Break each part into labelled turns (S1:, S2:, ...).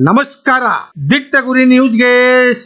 S1: ನಮಸ್ಕಾರ. ದಿಟ್ಟ ಗುರಿ ನ್ಯೂಸ್ಗೆ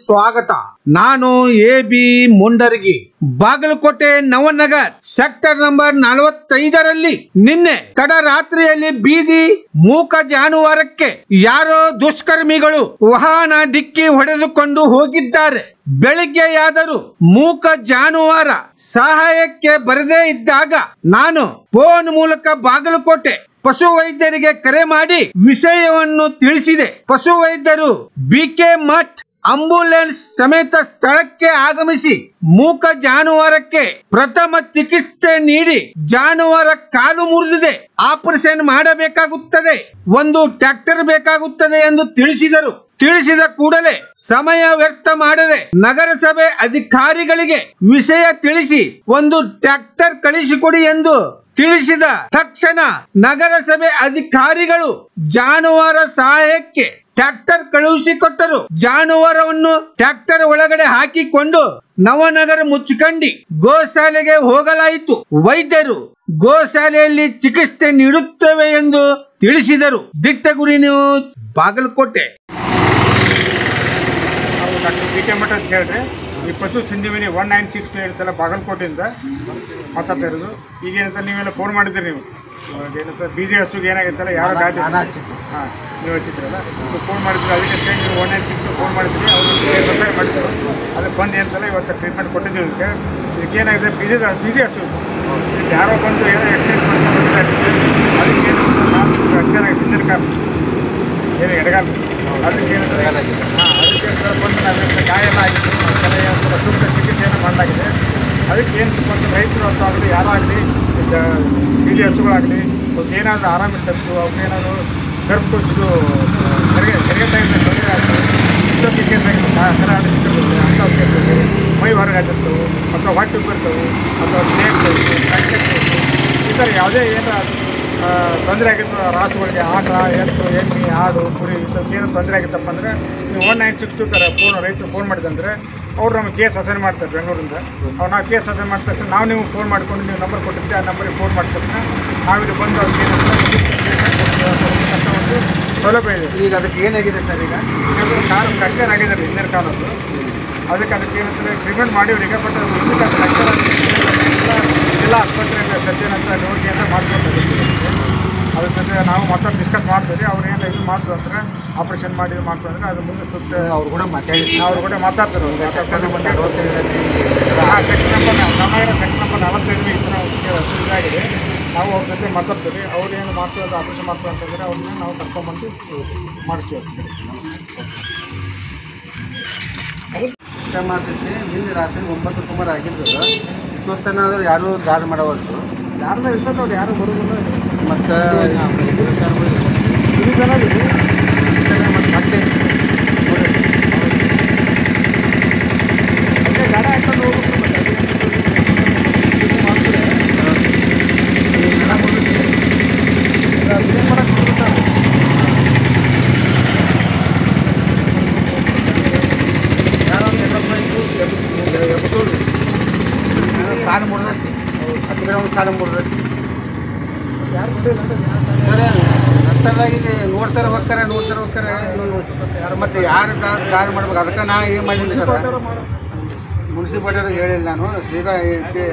S1: ಸ್ವಾಗತ. ನಾನು A B. Mundaragi. Bagalkote Navanagar sector number 45ರಲ್ಲಿ ನಿನ್ನೆ ತಡರಾತ್ರಿಯಲ್ಲಿ ಬೀದಿ ಮೂಕ ಜಾನುವಾರಕ್ಕೆ ಯಾರೋ ದುಷ್ಕರ್ಮಿಗಳು ವಾಹನ ಡಿಕ್ಕಿ ಹೊಡೆದುಕೊಂಡು ಹೋಗಿದ್ದಾರೆ. ಬೆಳಿಗ್ಗೆಯಾದರೂ ಮೂಕ ಜಾನುವಾರ ಸಹಾಯಕ್ಕೆ ಬರದೇ ಇದ್ದಾಗ ನಾನು ಫೋನ್ ಮೂಲಕ ಬಾಗಲಕೋಟೆ ಪಶು ವೈದ್ಯರಿಗೆ ಕರೆ ಮಾಡಿ ವಿಷಯವನ್ನು ತಿಳಿಸಿದೆ. ಪಶು ವೈದ್ಯರು ಬಿಕೆ ಮಠ್ ಆಂಬ್ಯುಲೆನ್ಸ್ ಸಮೇತ ಸ್ಥಳಕ್ಕೆ ಆಗಮಿಸಿ ಮೂಕ ಜಾನುವಾರಕ್ಕೆ ಪ್ರಥಮ ಚಿಕಿತ್ಸೆ ನೀಡಿ ಜಾನುವಾರ ಕಾಲು ಮುರಿದಿದೆ, ಆಪರೇಷನ್ ಮಾಡಬೇಕಾಗುತ್ತದೆ, ಒಂದು ಟ್ರ್ಯಾಕ್ಟರ್ ಬೇಕಾಗುತ್ತದೆ ಎಂದು ತಿಳಿಸಿದರು. ತಿಳಿಸಿದ ಕೂಡಲೇ ಸಮಯ ವ್ಯರ್ಥ ಮಾಡದೆ ನಗರಸಭೆ ಅಧಿಕಾರಿಗಳಿಗೆ ವಿಷಯ ತಿಳಿಸಿ ಒಂದು ಟ್ರ್ಯಾಕ್ಟರ್ ಕಳಿಸಿಕೊಡಿ ಎಂದು ತಿಳಿಸಿದ ತಕ್ಷಣ ನಗರಸಭೆ ಅಧಿಕಾರಿಗಳು ಜಾನುವಾರು ಸಹಾಯಕ್ಕೆ ಟ್ರ್ಯಾಕ್ಟರ್ ಕಳುಹಿಸಿಕೊಟ್ಟರು. ಜಾನುವಾರವನ್ನು ಟ್ರ್ಯಾಕ್ಟರ್ ಒಳಗಡೆ ಹಾಕಿಕೊಂಡು ನವನಗರ ಮುಚ್ಚಕಂಡಿ ಗೋಶಾಲೆಗೆ ಹೋಗಲಾಯಿತು. ವೈದ್ಯರು ಗೋಶಾಲೆಯಲ್ಲಿ ಚಿಕಿತ್ಸೆ ನೀಡುತ್ತೇವೆ ಎಂದು ತಿಳಿಸಿದರು. ದಿಟ್ಟ ಗುರಿ ನ್ಯೂಸ್ ಬಾಗಲಕೋಟೆ.
S2: ಡಾಕ್ಟರ್ ಬಿಕೆ ಮಠ ಅಂತ ಹೇಳ್ರಿ, ಈ ಪಶು ಸಂಜೀವಿನಿ 1962 ಇರ್ತಲ್ಲ ಬಾಗಲಕೋಟೆಯಿಂದ ಮಾತಾಡ್ತಾ ಇರೋದು. ಈಗೇನಂತ ನೀವೆಲ್ಲ ಫೋನ್ ಮಾಡಿದ್ರಿ, ನೀವು ಏನಂತ ಬೀದಿ ಹಸುಗೆ ಏನಾಗಿತ್ತಲ್ಲ, ಯಾರೋ ಗಾಡಿ ನೀವು ಹಚ್ಚಿದ್ರಲ್ಲ, ಫೋನ್ ಮಾಡಿದ್ರಿ. ಅದಕ್ಕೆ ನೀವು 1962 ಫೋನ್ ಮಾಡಿದ್ರಿ, ಅವರು ಪ್ರಚಾರ ಮಾಡಿದ್ರು. ಅದಕ್ಕೆ ಬಂದು ಏನಂತಲ್ಲ ಇವತ್ತು ಟ್ರೀಟ್ಮೆಂಟ್ ಕೊಟ್ಟಿದ್ದೀವಿ. ಇದಕ್ಕೆ ಏನಾಗಿದೆ, ಬೀದಿ ಹಸು ಯಾರೋ ಬಂದು ಏನೋ ಆಕ್ಸಿಡೆಂಟ್ ಮಾಡ್ಕೊಂಡು ಅದಕ್ಕೆ ಚೆನ್ನಾಗಿ ಹಿಂದಿನ ಕಾಲು ಏನು ಎಡಗಾಲ ಅದಕ್ಕೆ ಅದಕ್ಕೆ ಬಂದು ನಾವೇನು ಗಾಯ ಎಲ್ಲ ಆಗಿತ್ತು, ಅದಕ್ಕೆಲ್ಲ ಸೂಕ್ತ ಚಿಕಿತ್ಸೆಯನ್ನು ಮಾಡಲಾಗಿದೆ. ಅದಕ್ಕೆ ಏನು ಬಂದು ರೈತರು ಅಂತ ಆಗಲಿ ಯಾರಾಗಲಿ ಬೀದಿ ಹಸುಗಳಾಗಲಿ ಅವ್ರಿಗೆ ಏನಾದರೂ ಆರಾಮಿರ್ತದ್ದು, ಅವ್ರಿಗೇನಾದ್ರು ಗರ್ಭಕೋಶದ್ದು ಹೆರಿಗೆ ಟೈಮ್ನ ತೊಂದರೆ ಆಗಲಿ, ಇಷ್ಟೊತ್ತಿಗೆ ಕರ ಆಡಿಸಿರ್ತದೆ, ಅಂಥವ್ರಿಗೆ ಮೈ ಹೊರಗೆ ಆಗಿರ್ತವೆ ಅಥವಾ ಹೊಟ್ಟೆ ಬರ್ತವೆ ಅಥವಾ ಸ್ನೇಕ್ ಈ ಥರ ಯಾವುದೇ ಏನಾರ ತೊಂದರೆ ಆಗಿತ್ತು ರಾಸುಗಳಿಗೆ, ಆಕಳ, ಎತ್ತು, ಎಮ್ಮೆ, ಆಡು, ಕುರಿ ಇಂಥವ್ರಿಗೆ ಏನು ತೊಂದರೆ ಆಗಿತ್ತಪ್ಪ ಅಂದರೆ ನೀವು 1962 ಫೋನ್ ರೈತರು ಫೋನ್ ಮಾಡಿದಂದರೆ ಅವ್ರು ನಮಗೆ ಕೇಸ್ ಅಸೈನ್ ಮಾಡ್ತಾರೆ ಬೆಂಗಳೂರಿಂದ. ಅವ್ರು ನಾವು ಕೇಸ್ ಅಸೈನ್ ಮಾಡಿದ ತಕ್ಷಣ ನಾವು ನೀವು ಫೋನ್ ಮಾಡ್ಕೊಂಡು ನೀವು ನಂಬರ್ ಕೊಟ್ಟಿದ್ದೆ, ಆ ನಂಬರಿಗೆ ಫೋನ್ ಮಾಡಿದ ತಕ್ಷಣ ನಾವಿಲ್ಲಿ ಬಂದು ಅವ್ರಿಗೆ ಒಂದು ಸೌಲಭ್ಯ ಇದೆ.
S3: ಈಗ ಅದಕ್ಕೆ ಏನಾಗಿದೆ ಸರ್? ಈಗ
S2: ಕಾಲು ಫ್ರ್ಯಾಕ್ಚರ್ ಆಗಿದೆ ರೀ, ಹಿಂದಿನ ಕಾಲದ್ದು. ಅದಕ್ಕೆ ಏನಂತಾರೆ ಟ್ರೀಟ್ಮೆಂಟ್ ಮಾಡಿವ್ರಿಗೆ, ಬಟ್ ಅದು ಹಿಂದಕ್ಕೆ ಅದು ಫ್ರ್ಯಾಕ್ಚರ್ ಎಲ್ಲ ಆಸ್ಪತ್ರೆಯಲ್ಲಿ ಸತ್ಯನಂತರ ನೋಡಿಗೆ ಅಂತ ಮಾಡಿಸ್ಬೇಕಾಗುತ್ತೆ. ಅದ್ರ ಜೊತೆ ನಾವು ಮತ್ತೊಂದು ಡಿಸ್ಕಸ್ ಮಾಡ್ತೀವಿ. ಅವ್ರು ಏನು ಇದು ಮಾಡ್ತೀವಿ ಅಂದರೆ ಆಪ್ರೇಷನ್ ಮಾಡಿ ಮಾಡ್ತೀವಿ ಅಂದರೆ ಅದು ಮುಂದೆ ಸೂಕ್ತ
S3: ಅವ್ರು ಕೂಡ ಮಾತಾಡ್ತಾರೆ.
S2: ಸೆಕ್ಷನ್ ನಂಬರ್ ಸೆಕ್ಷನ್ ನಂಬರ್ 45 ಹಸು ಇದಾಗಿದೆ. ನಾವು ಅವ್ರ ಜೊತೆ ಮಾತಾಡ್ತೀವಿ. ಅವ್ರು ಏನು ಮಾಡ್ತೀವಿ ಅದು ಆಪ್ರೇಷನ್ ಮಾಡ್ತೀವಿ ಅಂತಂದರೆ ಅವ್ರನ್ನ ನಾವು ಕರ್ಕೊಂಡ್ಬಂದು ಮಾಡಿಸ್ತೀವಿ.
S3: ಮಾಡ್ತೈತಿ. ನಿನ್ನೆ ರಾತ್ರಿ 9 ಸುಮಾರು ಆಗಿದ್ದು ಇವತ್ತನಾದ್ರೂ ಯಾರೂ ಗಾದ ಮಾಡೋವಲ್ರು,
S2: ಯಾರನ್ನ ಇರ್ತದೆ ಅವ್ರು ಯಾರು ಬರೋದಿಲ್ಲ.
S3: ಮತ್ತು ಮತ್ತೆ
S2: ಗಾಡಿ ಹಾಕೊಂಡು
S3: ಕಾಲು ಮುರಿದೈತಿ, ಹತ್ತು ಕಡೆ ಒಂದು ಕಾಲು ಮುರಿದೈತಿ. ನಂತರದಾಗಿ ನೋಡ್ತಾರೆ ಹೋಗ್ತಾರೆ ಮತ್ತು ಯಾರು ಗಾದ ಮಾಡ್ಬೇಕು. ಅದಕ್ಕೆ ನಾ ಏನು ಮಾಡಿದ್ದೀನಿ ಸರ್, ಮುನ್ಸಿಪಾಲ್ಟಿಯವ್ರಿಗೆ ಹೇಳಿಲ್ಲ ನಾನು, ಸೀದಾ ಇದಕ್ಕೆ